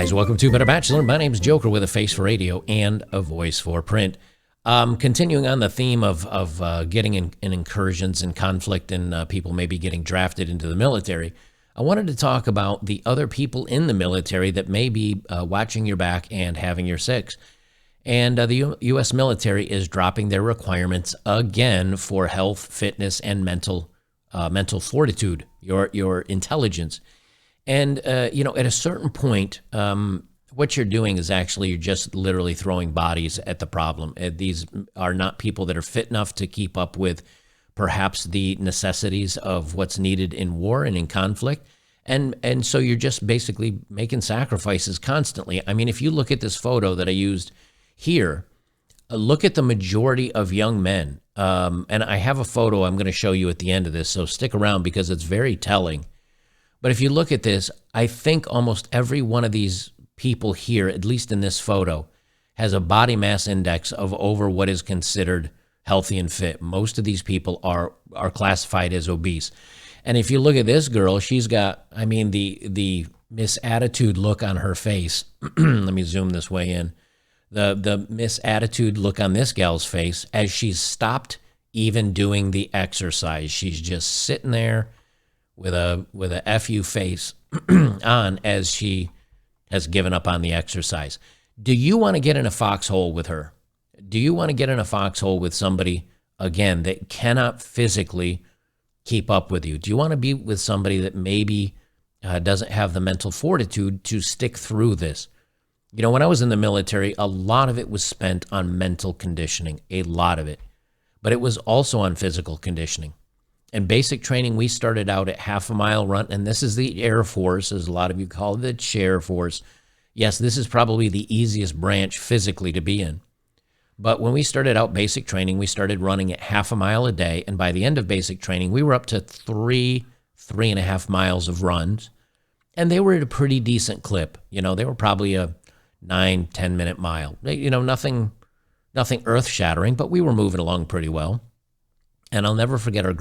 guys, welcome to Bachelor. My name's Joker with a face for radio and a voice for print. Continuing on the theme of getting in incursions and conflict and people maybe getting drafted into the military, I wanted to talk about the other people in the military that may be watching your back and having your six. And the U.S. military is dropping their requirements again for health, fitness, and mental fortitude, your intelligence. And, at a certain point, what you're doing is actually you're just literally throwing bodies at the problem. These are not people that are fit enough to keep up with perhaps the necessities of what's needed in war and in conflict. And so you're just basically making sacrifices constantly. I mean, if you look at this photo that I used here, look at the majority of young men. And I have a photo I'm going to show you at the end of this, so stick around because it's very telling. But if you look at this, I think almost every one of these people here, at least in this photo, has a body mass index of over what is considered healthy and fit. Most of these people are classified as obese. And if you look at this girl, she's got, I mean, the misattitude look on her face. Let me zoom this way in. The misattitude look on this gal's face as she's stopped even doing the exercise. She's just sitting there with a FU face on as she has given up on the exercise. Do you want to get in a foxhole with her? Do you want to get in a foxhole with somebody, again, that cannot physically keep up with you? Do you want to be with somebody that maybe doesn't have the mental fortitude to stick through this? You know, when I was in the military, a lot of it was spent on mental conditioning, a lot of it. But it was also on physical conditioning. In basic training, we started out at half-a-mile run, and this is the Air Force, as a lot of you call it, the Chair Force. Yes, this is probably the easiest branch physically to be in. But when we started out basic training, we started running at half a mile a day, and by the end of basic training, we were up to 3.5 miles of runs, and they were at a pretty decent clip. You know, they were probably a 9-10 minute mile. You know, nothing earth-shattering, but we were moving along pretty well. And I'll never forget our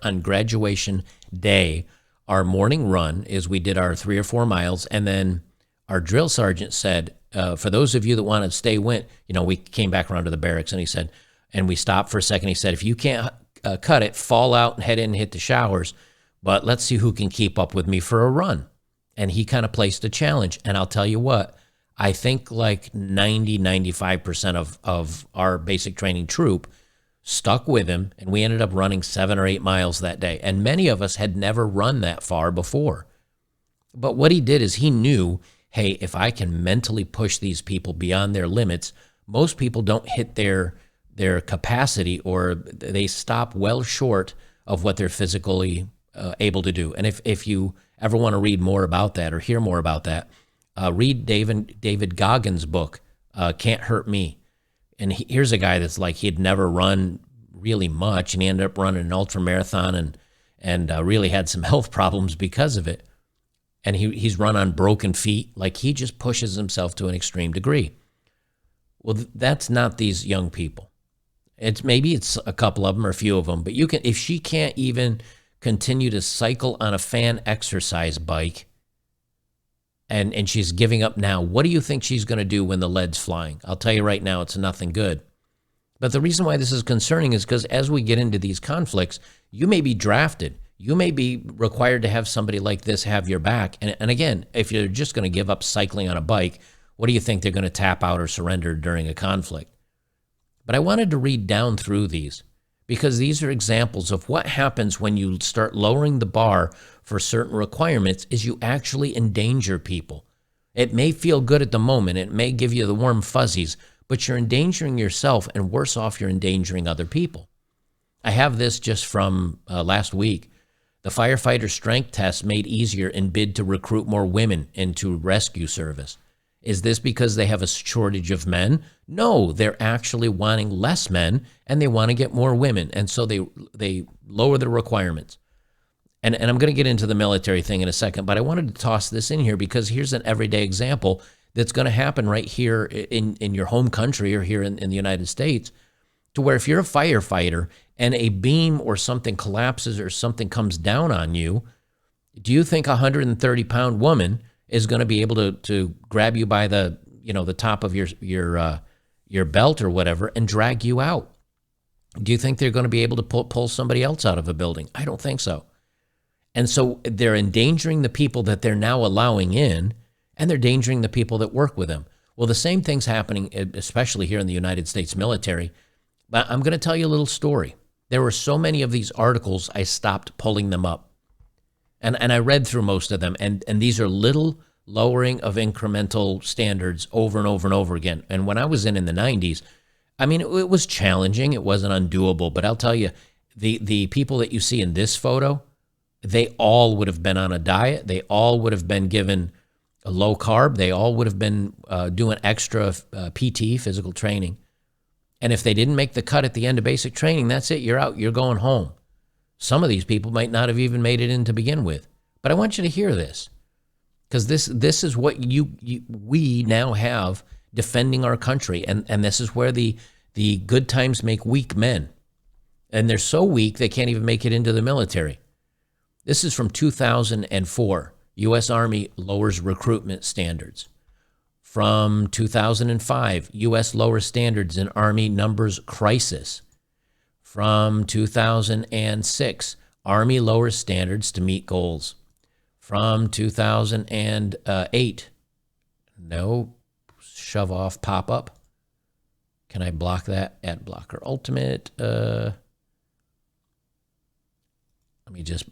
on graduation day, our morning run is we did our 3 or 4 miles. And then our drill sergeant said, for those of you that want to stay we came back around to the barracks and he said, and we stopped for a second. He said, if you can't cut it, fall out and head in and hit the showers. But let's see who can keep up with me for a run. And he kind of placed a challenge. And I'll tell you what, I think like 95% of our basic training troop stuck with him, and we ended up running 7 or 8 miles that day. And many of us had never run that far before. But what he did is he knew, hey, if I can mentally push these people beyond their limits, most people don't hit their capacity, or they stop well short of what they're physically able to do. And if you ever want to read more about that or hear more about that, read David Goggins' book, Can't Hurt Me. And here's a guy that's like he'd never run really much, and he ended up running an ultra marathon and really had some health problems because of it. And he's run on broken feet. Like, he just pushes himself to an extreme degree. Well, that's not these young people. Maybe it's a couple of them or a few of them, but if she can't even continue to cycle on a fan exercise bike, and she's giving up now, what do you think she's going to do when the lead's flying? I'll tell you right now, it's nothing good. But the reason why this is concerning is because as we get into these conflicts, you may be drafted. You may be required to have somebody like this have your back. And again, if you're just going to give up cycling on a bike, what do you think they're going to tap out or surrender during a conflict? But I wanted to read down through these because these are examples of what happens when you start lowering the bar for certain requirements is you actually endanger people. It may feel good at the moment. It may give you the warm fuzzies, but you're endangering yourself, and worse off, you're endangering other people. I have this just from last week. The firefighter strength test made easier in bid to recruit more women into rescue service. Is this because they have a shortage of men? No, they're actually wanting less men, and they want to get more women, and so they lower the requirements. And I'm going to get into the military thing in a second, but I wanted to toss this in here because here's an everyday example that's going to happen right here in your home country or here in the United States, to where if you're a firefighter and a beam or something collapses or something comes down on you, do you think a 130-pound woman is going to be able to grab you by the, the top of your belt or whatever and drag you out? Do you think they're going to be able to pull somebody else out of a building? I don't think so. And so they're endangering the people that they're now allowing in, and they're endangering the people that work with them. Well, the same thing's happening, especially here in the United States military. But I'm going to tell you a little story. There were so many of these articles, I stopped pulling them up. And I read through most of them, and these are little lowering of incremental standards over and over and over again. And when I was in the 90s, I mean, it was challenging. It wasn't undoable. But I'll tell you, the people that you see in this photo, they all would have been on a diet. They all would have been given a low carb. They all would have been doing extra PT, physical training. And if they didn't make the cut at the end of basic training, that's it. You're out. You're going home. Some of these people might not have even made it in to begin with. But I want you to hear this, because this is what we now have defending our country. And this is where the good times make weak men. And they're so weak they can't even make it into the military. This is from 2004. U.S. Army lowers recruitment standards. From 2005, U.S. lowers standards in Army numbers crisis. From 2006, Army lowers standards to meet goals. From 2008, no shove off pop up. Can I block that? Ad blocker ultimate. Let me just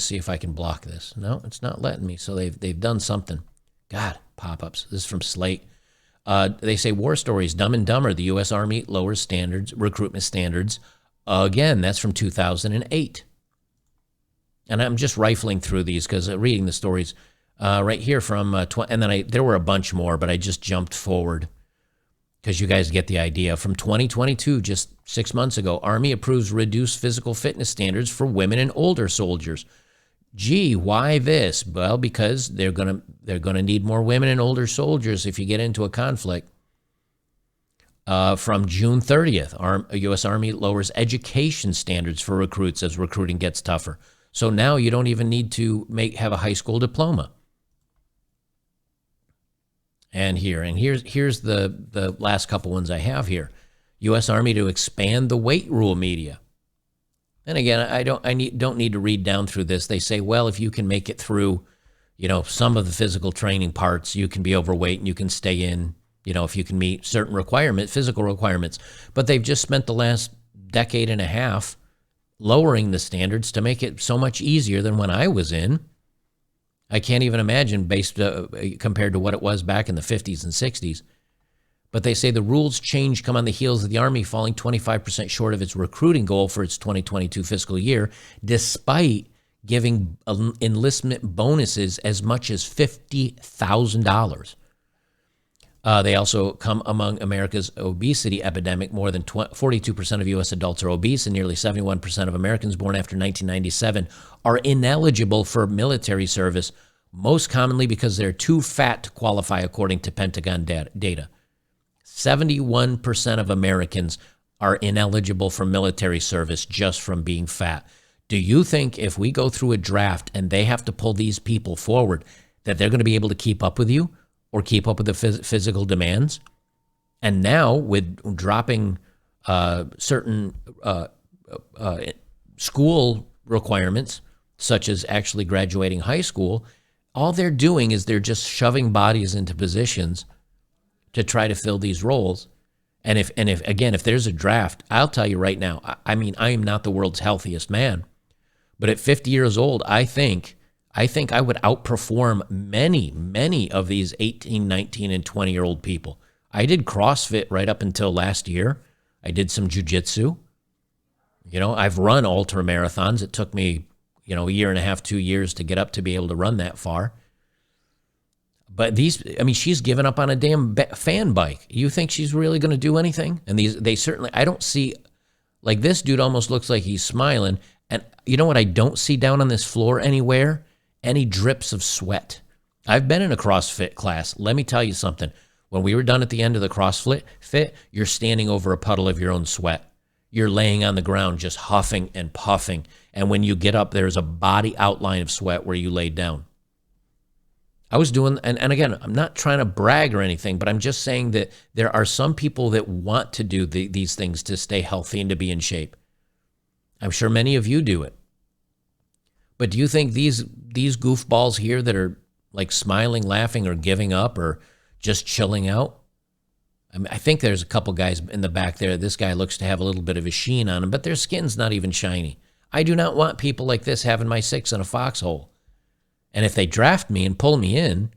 see if I can block this. No, it's not letting me. So they've done something. God, pop-ups. This is from Slate. They say War Stories, Dumb and Dumber. The U.S. Army lowers standards, recruitment standards. Again, that's from 2008. And I'm just rifling through these because reading the stories right here from, and then there were a bunch more, but I just jumped forward because you guys get the idea. From 2022, just 6 months ago, Army approves reduced physical fitness standards for women and older soldiers. Gee, why this? Well, because they're gonna need more women and older soldiers if you get into a conflict. From June 30th, U.S. Army lowers education standards for recruits as recruiting gets tougher. So now you don't even need to have a high school diploma. And here's the last couple ones I have here. U.S. Army to expand the weight rule media. And again, I don't need to read down through this. They say, well, if you can make it through, some of the physical training parts, you can be overweight and you can stay in, if you can meet certain physical requirements. But they've just spent the last decade and a half lowering the standards to make it so much easier than when I was in. I can't even imagine compared to what it was back in the 50s and 60s. But they say the rules change come on the heels of the Army falling 25% short of its recruiting goal for its 2022 fiscal year, despite giving enlistment bonuses as much as $50,000. They also come among America's obesity epidemic. More than 42% of U.S. adults are obese, and nearly 71% of Americans born after 1997 are ineligible for military service, most commonly because they're too fat to qualify, according to Pentagon data. 71% of Americans are ineligible for military service just from being fat. Do you think if we go through a draft and they have to pull these people forward, that they're going to be able to keep up with you or keep up with the physical demands? And now with dropping certain school requirements, such as actually graduating high school, all they're doing is they're just shoving bodies into positions to try to fill these roles. And if there's a draft, I'll tell you right now, I mean, I am not the world's healthiest man, but at 50 years old, I think I would outperform many of these 18, 19, and 20-year-old people. I did CrossFit right up until last year. I did some jiu-jitsu. I've run ultra marathons. It took me, a year and a half, 2 years to get up to be able to run that far. But she's given up on a damn fan bike. You think she's really going to do anything? And they certainly, I don't see, like this dude almost looks like he's smiling. And you know what I don't see down on this floor anywhere? Any drips of sweat. I've been in a CrossFit class. Let me tell you something. When we were done at the end of the CrossFit, you're standing over a puddle of your own sweat. You're laying on the ground just huffing and puffing. And when you get up, there's a body outline of sweat where you laid down. I was doing, and again, I'm not trying to brag or anything, but I'm just saying that there are some people that want to do these things to stay healthy and to be in shape. I'm sure many of you do it. But do you think these goofballs here that are like smiling, laughing, or giving up, or just chilling out? I mean, I think there's a couple guys in the back there. This guy looks to have a little bit of a sheen on him, but their skin's not even shiny. I do not want people like this having my 6 in a foxhole. And if they draft me and pull me in,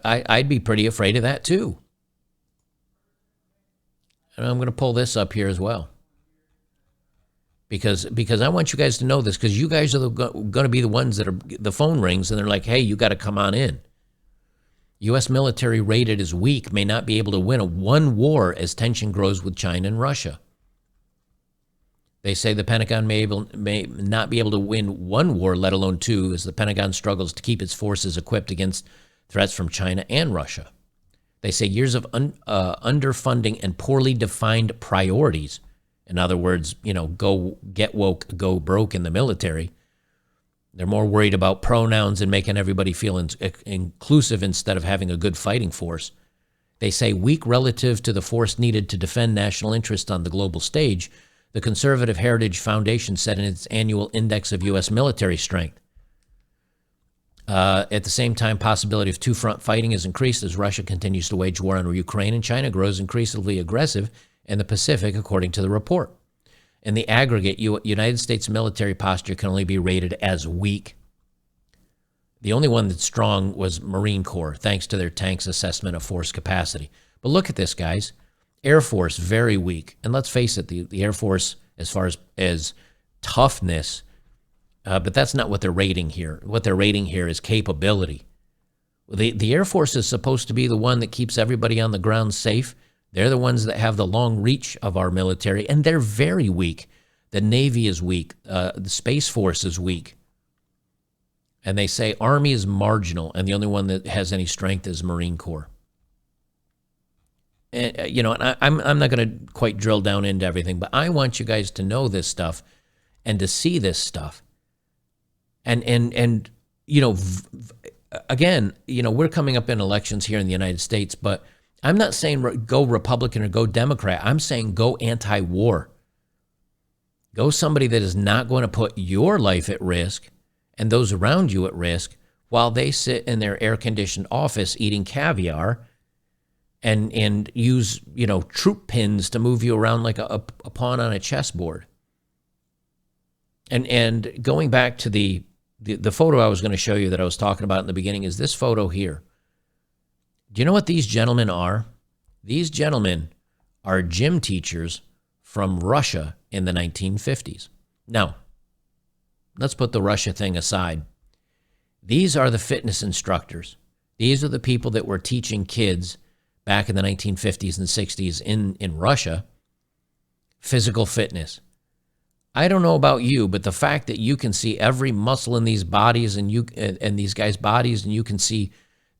I'd be pretty afraid of that too. And I'm going to pull this up here as well. Because I want you guys to know this, because you guys are going to be the ones that are, the phone rings and they're like, hey, you got to come on in. U.S. military rated as weak may not be able to win one war as tension grows with China and Russia. They say the Pentagon may not be able to win one war, let alone two, as the Pentagon struggles to keep its forces equipped against threats from China and Russia. They say years of underfunding and poorly defined priorities, in other words, go get woke, go broke in the military. They're more worried about pronouns and making everybody feel inclusive instead of having a good fighting force. They say weak relative to the force needed to defend national interests on the global stage. The Conservative Heritage Foundation said in its annual index of U.S. military strength. At the same time, possibility of two-front fighting has increased as Russia continues to wage war on Ukraine and China grows increasingly aggressive in the Pacific, according to the report. In the aggregate, United States military posture can only be rated as weak. The only one that's strong was Marine Corps, thanks to their tanks assessment of force capacity. But look at this, guys. Air Force, very weak. And let's face it, the Air Force, as far as toughness, but that's not what they're rating here. What they're rating here is capability. The Air Force is supposed to be the one that keeps everybody on the ground safe. They're the ones that have the long reach of our military, and they're very weak. The Navy is weak. The Space Force is weak. And they say Army is marginal, and the only one that has any strength is Marine Corps. And, I'm not going to quite drill down into everything, but I want you guys to know this stuff and to see this stuff. And again, we're coming up in elections here in the United States, but I'm not saying go Republican or go Democrat. I'm saying go anti-war. Go somebody that is not going to put your life at risk and those around you at risk while they sit in their air-conditioned office eating caviar and use, troop pins to move you around like a pawn on a chessboard. And going back to the photo I was going to show you that I was talking about in the beginning is this photo here. Do you know what these gentlemen are? These gentlemen are gym teachers from Russia in the 1950s. Now, let's put the Russia thing aside. These are the fitness instructors. These are the people that were teaching kids back in the 1950s and 60s in Russia physical fitness. I don't know about you, but the fact that you can see every muscle in these bodies and these guys' bodies, and you can see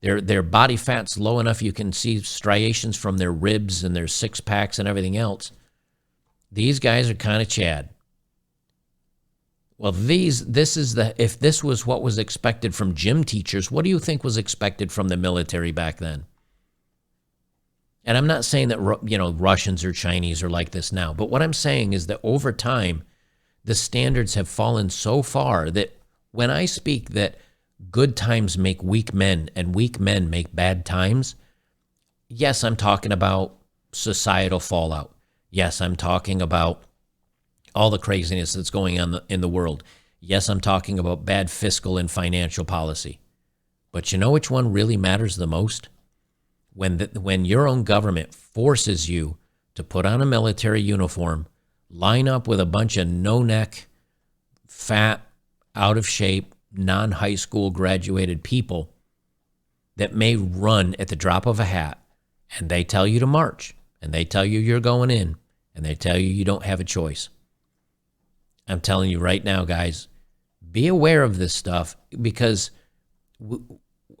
their body fat's low enough you can see striations from their ribs and their six packs and everything else. These guys are kind of Chad. Well, if this was what was expected from gym teachers, what do you think was expected from the military back then? And I'm not saying that, Russians or Chinese are like this now, but what I'm saying is that over time, the standards have fallen so far that when I speak that good times make weak men and weak men make bad times, yes, I'm talking about societal fallout. Yes, I'm talking about all the craziness that's going on in the world. Yes, I'm talking about bad fiscal and financial policy. But you know which one really matters the most? When your own government forces you to put on a military uniform, line up with a bunch of no-neck, fat, out-of-shape, non-high school graduated people that may run at the drop of a hat, and they tell you to march, and they tell you you're going in, and they tell you you don't have a choice. I'm telling you right now, guys, be aware of this stuff, because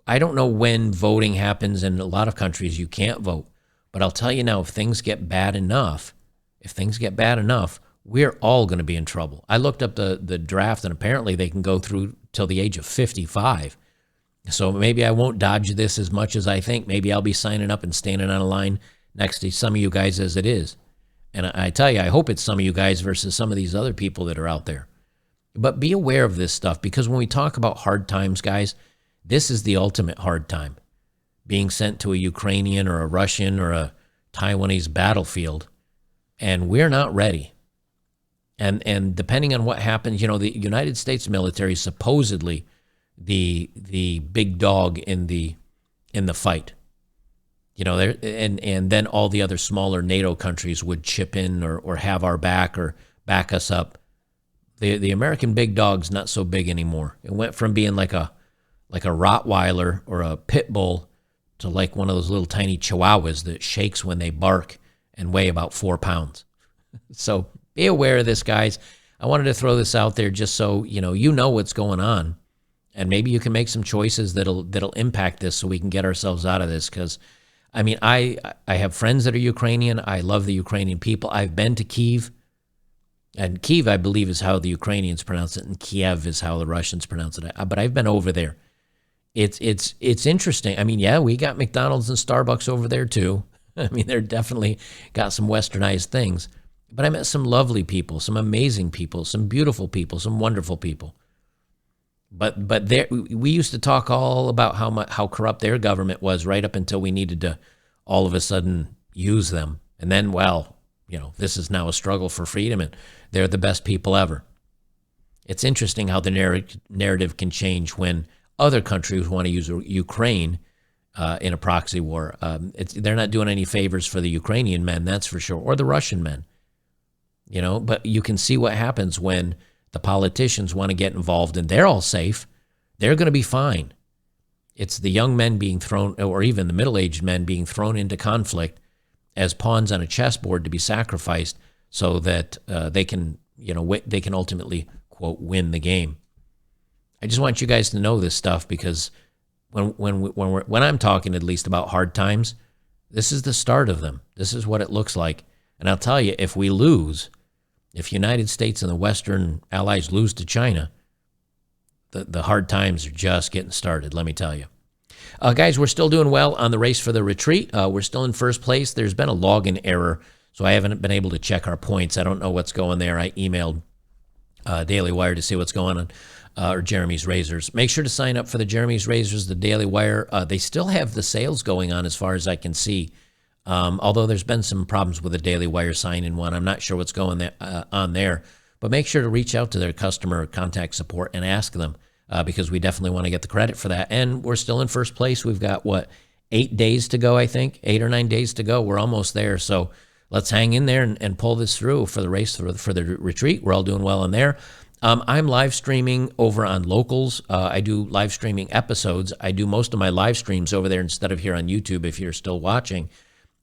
I don't know when voting happens. In a lot of countries, you can't vote. But I'll tell you now, if things get bad enough, we're all going to be in trouble. I looked up the draft, and apparently they can go through till the age of 55. So maybe I won't dodge this as much as I think. Maybe I'll be signing up and standing on a line next to some of you guys as it is. And I tell you, I hope it's some of you guys versus some of these other people that are out there. But be aware of this stuff, because when we talk about hard times, guys, this is the ultimate hard time. Being sent to a Ukrainian or a Russian or a Taiwanese battlefield, and we're not ready. And depending on what happens, the United States military is supposedly the big dog in the fight. And then all the other smaller NATO countries would chip in or have our back or back us up. The American big dog's not so big anymore. It went from being like a Rottweiler or a pit bull to like one of those little tiny chihuahuas that shakes when they bark and weigh about 4 pounds. So be aware of this, guys. I wanted to throw this out there just so you know what's going on, and maybe you can make some choices that'll impact this so we can get ourselves out of this. Because I have friends that are Ukrainian. I love the Ukrainian people. I've been to Kyiv. And Kyiv, I believe, is how the Ukrainians pronounce it, and Kiev is how the Russians pronounce it. But I've been over there. It's interesting. Yeah, we got McDonald's and Starbucks over there too. They're definitely got some westernized things. But I met some lovely people, some amazing people, some beautiful people, some wonderful people. But we used to talk all about how corrupt their government was right up until we needed to all of a sudden use them. And then, this is now a struggle for freedom, and they're the best people ever. It's interesting how the narrative can change when other countries want to use Ukraine in a proxy war. They're not doing any favors for the Ukrainian men, that's for sure, or the Russian men. But you can see what happens when the politicians want to get involved, and they're all safe. They're going to be fine. It's the young men being thrown, or even the middle-aged men being thrown into conflict as pawns on a chessboard to be sacrificed so that they can ultimately, quote, win the game. I just want you guys to know this stuff, because when I'm talking at least about hard times, this is the start of them. This is what it looks like. And I'll tell you, if we lose, if United States and the Western allies lose to China, the hard times are just getting started, let me tell you. Guys, we're still doing well on the race for the retreat. We're still in first place. There's been a login error, so I haven't been able to check our points. I don't know what's going there. I emailed Daily Wire to see what's going on, or Jeremy's Razors. Make sure to sign up for the Jeremy's Razors, the Daily Wire. They still have the sales going on as far as I can see, although there's been some problems with the Daily Wire sign-in one. I'm not sure what's going on there, but make sure to reach out to their customer contact support and ask them, because we definitely want to get the credit for that. And we're still in first place. We've got, 8 days to go, I think? 8 or 9 days to go. We're almost there. So let's hang in there and pull this through for the race for the retreat. We're all doing well in there. I'm live streaming over on Locals. I do live streaming episodes. I do most of my live streams over there instead of here on YouTube if you're still watching.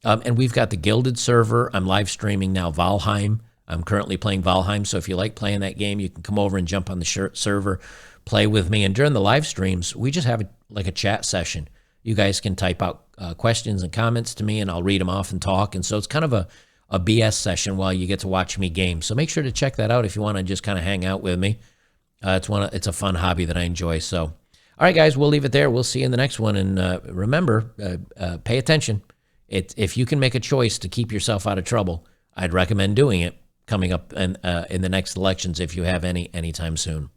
And we've got the Gilded server. I'm live streaming now Valheim. I'm currently playing Valheim, so if you like playing that game, you can come over and jump on the server, play with me. And during the live streams, we just have a chat session. You guys can type out questions and comments to me, and I'll read them off and talk. And so it's kind of a BS session while you get to watch me game. So make sure to check that out if you want to just kind of hang out with me. It's a fun hobby that I enjoy. So, all right, guys, we'll leave it there. We'll see you in the next one. And remember, pay attention. If you can make a choice to keep yourself out of trouble, I'd recommend doing it coming up in the next elections if you have any anytime soon.